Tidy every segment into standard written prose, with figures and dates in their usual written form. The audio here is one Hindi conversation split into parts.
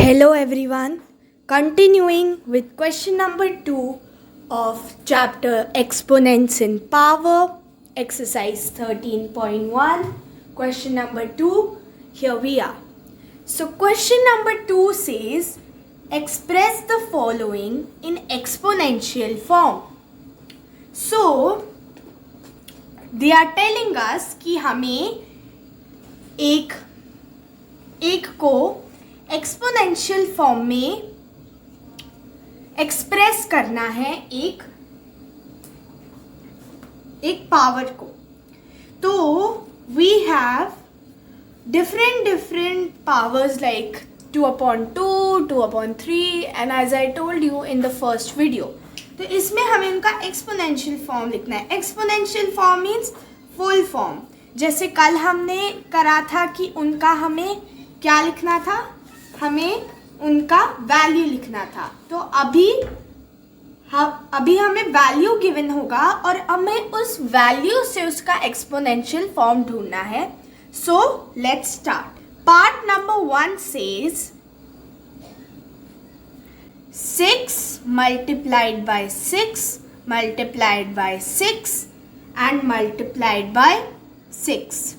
Hello everyone, continuing with question number 2 of chapter Exponents in Power, exercise 13.1. Question number 2, here we are. So question number 2 says, express the following in exponential form. So they are telling us कि हमें एक को एक्सपोनेंशियल फॉर्म में एक्सप्रेस करना है एक पावर को. तो we have different powers like 2/2, 2/3 and as I told you in the first video. तो इसमें हमें उनका एक्सपोनेंशियल फॉर्म लिखना है. Exponential form means full form. जैसे कल हमने करा था कि उनका हमें क्या लिखना था, हमें उनका वैल्यू लिखना था. तो अभी हमें वैल्यू गिवन होगा और हमें उस वैल्यू से उसका एक्सपोनेंशियल फॉर्म ढूंढना है. So let's start. Part number 1 says 6 multiplied by 6 multiplied by 6 and multiplied by 6.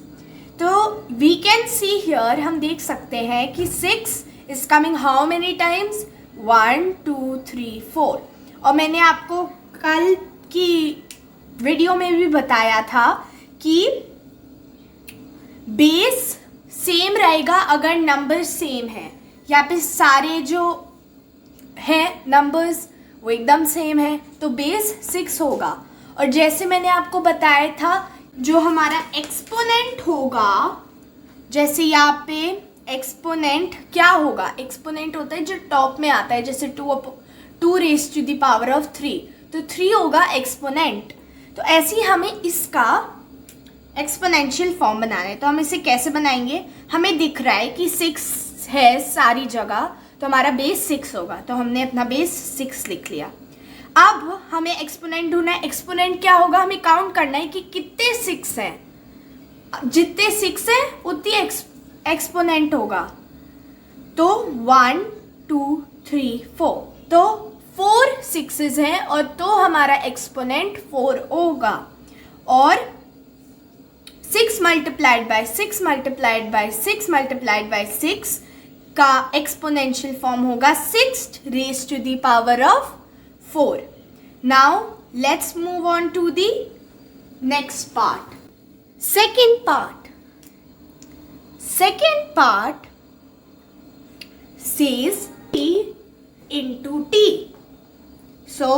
तो वी कैन सी हियर, हम देख सकते हैं कि 6 is coming how many times, 1 2 3 4. और मैंने आपको कल की वीडियो में भी बताया था कि बेस सेम रहेगा अगर नंबर सेम है. यहाँ पे सारे जो है नंबर्स वो एकदम सेम है तो बेस 6 होगा. और जैसे मैंने आपको बताया था जो हमारा एक्सपोनेंट होगा, जैसे यहाँ पे एक्सपोनेंट क्या होगा, एक्सपोनेंट होता है जो टॉप में आता है, जैसे 2 raise to the power of 3, तो 3 होगा एक्सपोनेंट. तो ऐसे ही हमें इसका एक्सपोनेंशियल फॉर्म बनाना है. तो हम इसे कैसे बनाएंगे, हमें दिख रहा है कि 6 है सारी जगह तो हमारा बेस 6 होगा. तो हमने अपना बेस 6 लिख लिया. अब हमें एक्सपोनेंट ढूंढना है. एक्सपोनेंट क्या होगा, हमें काउंट करना है कि कितने 6 हैं. जितने 6 हैं उतनी एक्सपोनेंट होगा. तो 1 2 3 4, तो 4 6s हैं और तो हमारा एक्सपोनेंट 4 होगा. और 6 multiplied by 6 multiplied by 6 multiplied by 6 का एक्सपोनेंशियल फॉर्म होगा 6 raised to the power of 4. Now let's move on to the next part. Second part says t into t. So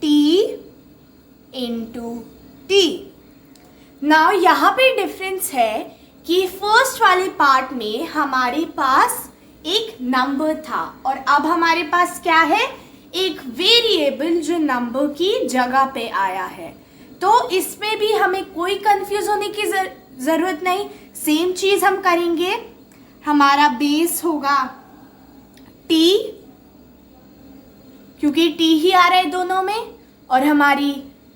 t into t. Now यहाँ पे डिफरेंस है कि फर्स्ट वाले पार्ट में हमारे पास एक नंबर था और अब हमारे पास क्या है, एक वेरिएबल जो नंबर की जगह पे आया है. तो इसमें भी हमें कोई कंफ्यूज होने की ज़रूरत नहीं. सेम चीज़ हम करेंगे. हमारा बेस होगा t, क्योंकि t ही आ रहा है दोनों में, और हमारी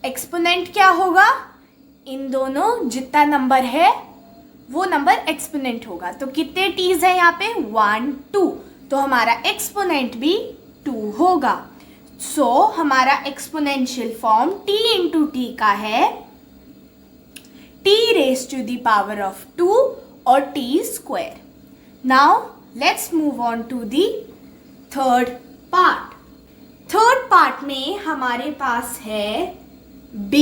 एक्सपोनेंट क्या होगा, इन दोनों जितना नंबर है वो नंबर एक्सपोनेंट होगा. तो कितने t's हैं यहाँ पे, 1 2, तो हमारा एक्सपोनेंट भी 2 होगा. सो हमारा exponential form t into t का है t raise to the power of 2 और t square. Now let's move on to the third part. Third part में हमारे पास है b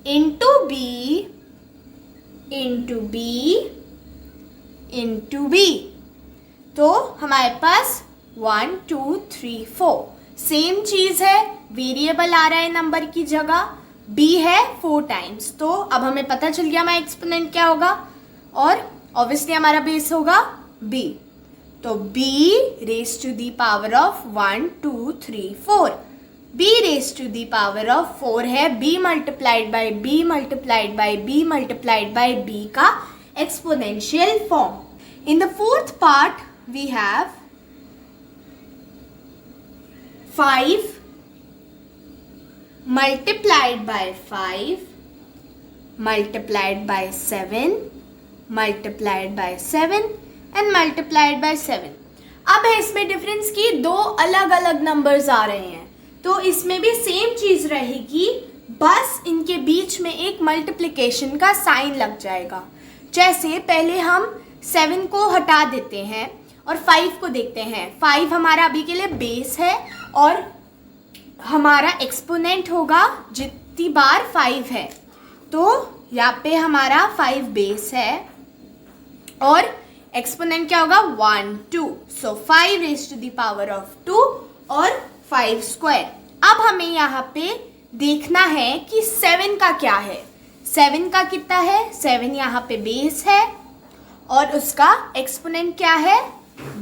into b into b into b. तो हमारे पास 1 2 3 4 सेम चीज है. वेरिएबल आ रहा है नंबर की जगह, b है 4 टाइम्स. तो अब हमें पता चल गया हमारा एक्सपोनेंट क्या होगा और ऑब्वियसली हमारा बेस होगा b. तो b raise to the power of 1 2 3 4. b raise to the power of 4 है b multiplied by b multiplied by b multiplied by b का exponential form. In the fourth part we have 5 multiplied by 5 multiplied by 7 multiplied by 7 and multiplied by 7. अब है इसमें डिफरेंस की दो अलग अलग नंबर्स आ रहे हैं, तो इसमें भी सेम चीज रहेगी, बस इनके बीच में एक मल्टीप्लिकेशन का साइन लग जाएगा। जैसे पहले हम 7 को हटा देते हैं और 5 को देखते हैं। 5 हमारा अभी के लिए बेस है और हमारा एक्सपोनेंट होगा जितनी बार 5 है, तो यहाँ पे हमारा 5 बेस है और एक्सपोनेंट क्या होगा 1 2, so 5 raise to the power of 2 और 5 स्क्वायर। अब हमें यहाँ पे देखना है कि 7 का क्या है। 7 का कितना है, 7 यहाँ पे बेस है और उसका एक्सपोनेंट क्या है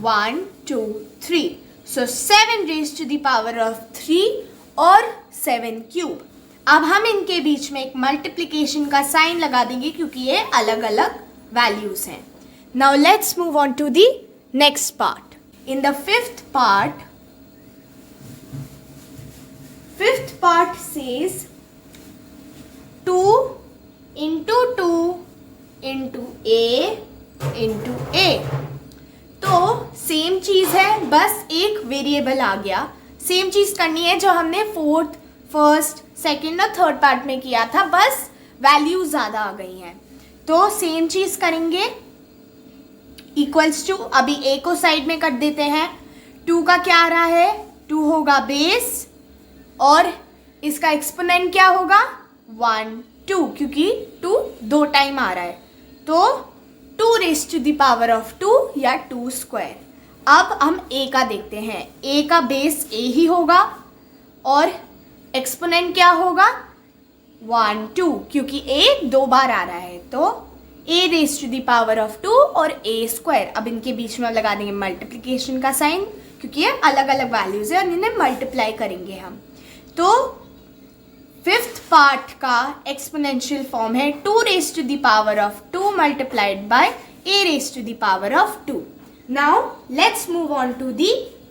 1 2 3, so 7 raise to the power of 3 और 7 क्यूब। अब हम इनके बीच में एक मल्टीप्लिकेशन का साइन लगा देंगे क्योंकि ये अलग अलग वैल्यूज हैं। Now let's move on to the next part. In the fifth part says 2 into 2 into a। तो सेम चीज है, बस एक वेरिएबल आ गया। सेम चीज करनी है जो हमने फोर्थ, फर्स्ट, सेकेंड और थर्ड पार्ट में किया था, बस वैल्यू ज़्यादा आ गई हैं। तो सेम चीज करेंगे, इक्वल्स टू, अभी a को साइड में कर देते हैं। 2 का क्या आ रहा है, 2 होगा बेस और इसका एक्सपोनेंट क्या होगा 1 2, क्योंकि 2 2 टाइम आ रहा है, तो 2 raise to the power of 2 या 2 स्क्वायर। अब हम a का देखते हैं। a का बेस a ही होगा और एक्सपोनेंट क्या होगा 1 2, क्योंकि a 2 बार आ रहा है, तो a raise to the power of 2 और a स्क्वायर। अब इनके बीच में लगा देंगे मल्टीप्लिकेशन का साइन क्योंकि ये अलग अलग वैल्यूज है और इन्हें मल्टीप्लाई करेंगे हम। तो फिफ्थ पार्ट का एक्सपोनेंशियल फॉर्म है 2 raise to the power of 2 multiplied by a raise to the power of 2। Now let's move on to the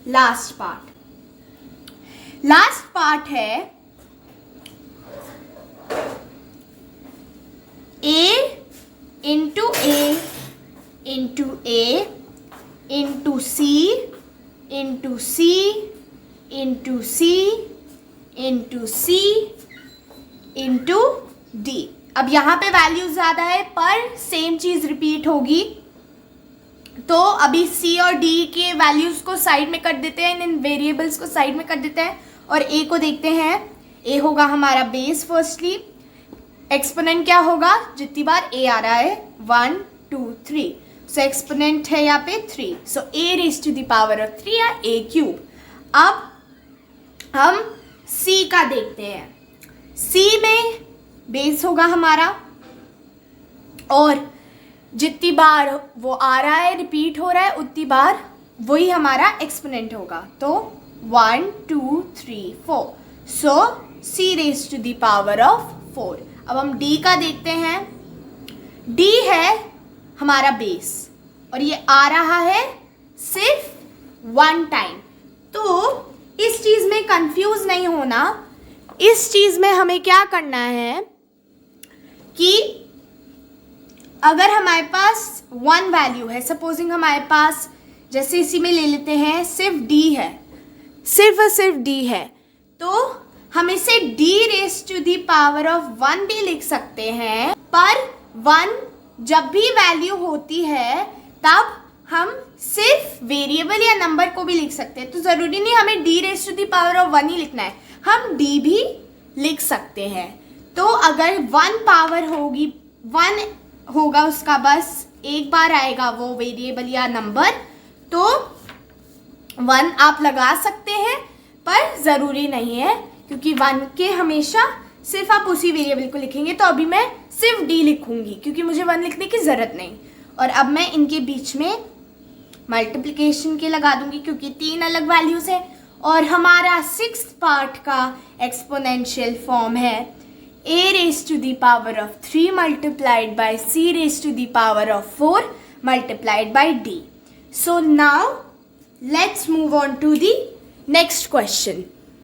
last part. Last part है a into a into a into c into c into c into c into d। अब यहाँ पे वैल्यू ज़्यादा है पर सेम चीज़ रिपीट होगी, तो अभी c और d के वैल्यूज़ को साइड में कर देते हैं, इन वेरिएबल्स को साइड में कर देते हैं और a को देखते हैं। a होगा हमारा बेस फर्स्टली, एक्सपोनेंट क्या होगा, जितनी बार a आ रहा है 1 2 3, सो एक्सपोनेंट है यहाँ पे 3, so a raise to the power of 3 या a क्यूब। अब हम c का देखते हैं। c में बेस होगा हमारा और जितनी बार वो आ रहा है, रिपीट हो रहा है, उतनी बार वही हमारा एक्सपोनेंट होगा, तो 1 2 3 4, so c raise to the power of 4। अब हम d का देखते हैं। d है हमारा बेस और ये आ रहा है सिर्फ 1 टाइम, तो इस चीज़ में कंफ्यूज नहीं होना। इस चीज़ में हमें क्या करना है कि अगर हमारे पास 1 वैल्यू है, सपोजिंग हमारे पास जैसे इसी में ले लेते हैं सिर्फ d है, सिर्फ और सिर्फ d है, तो हम इसे d raise to the power of 1 भी लिख सकते हैं, पर 1 जब भी वैल्यू होती है तब हम सिर्फ वेरिएबल या नंबर को भी लिख सकते हैं, तो ज़रूरी नहीं हमें d raise to the power of 1 ही लिखना है, हम d भी लिख सकते हैं। तो अगर 1 पावर होगी, 1 होगा उसका बस एक बार आएगा वो वेरिएबल या नंबर, तो 1 आप लगा सकते हैं पर ज़रूरी नहीं है, क्योंकि 1 के हमेशा सिर्फ आप उसी वेरिएबल को लिखेंगे। तो अभी मैं सिर्फ d लिखूंगी क्योंकि मुझे 1 लिखने की ज़रूरत नहीं, और अब मैं इनके बीच में मल्टीप्लिकेशन के लगा दूंगी क्योंकि 3 अलग वैल्यूज़ है। और हमारा 6th पार्ट का एक्सपोनेंशियल फॉर्म है a raise to the power of 3 multiplied by c raise to the power of 4 multiplied by d। So now let's move on to the next question.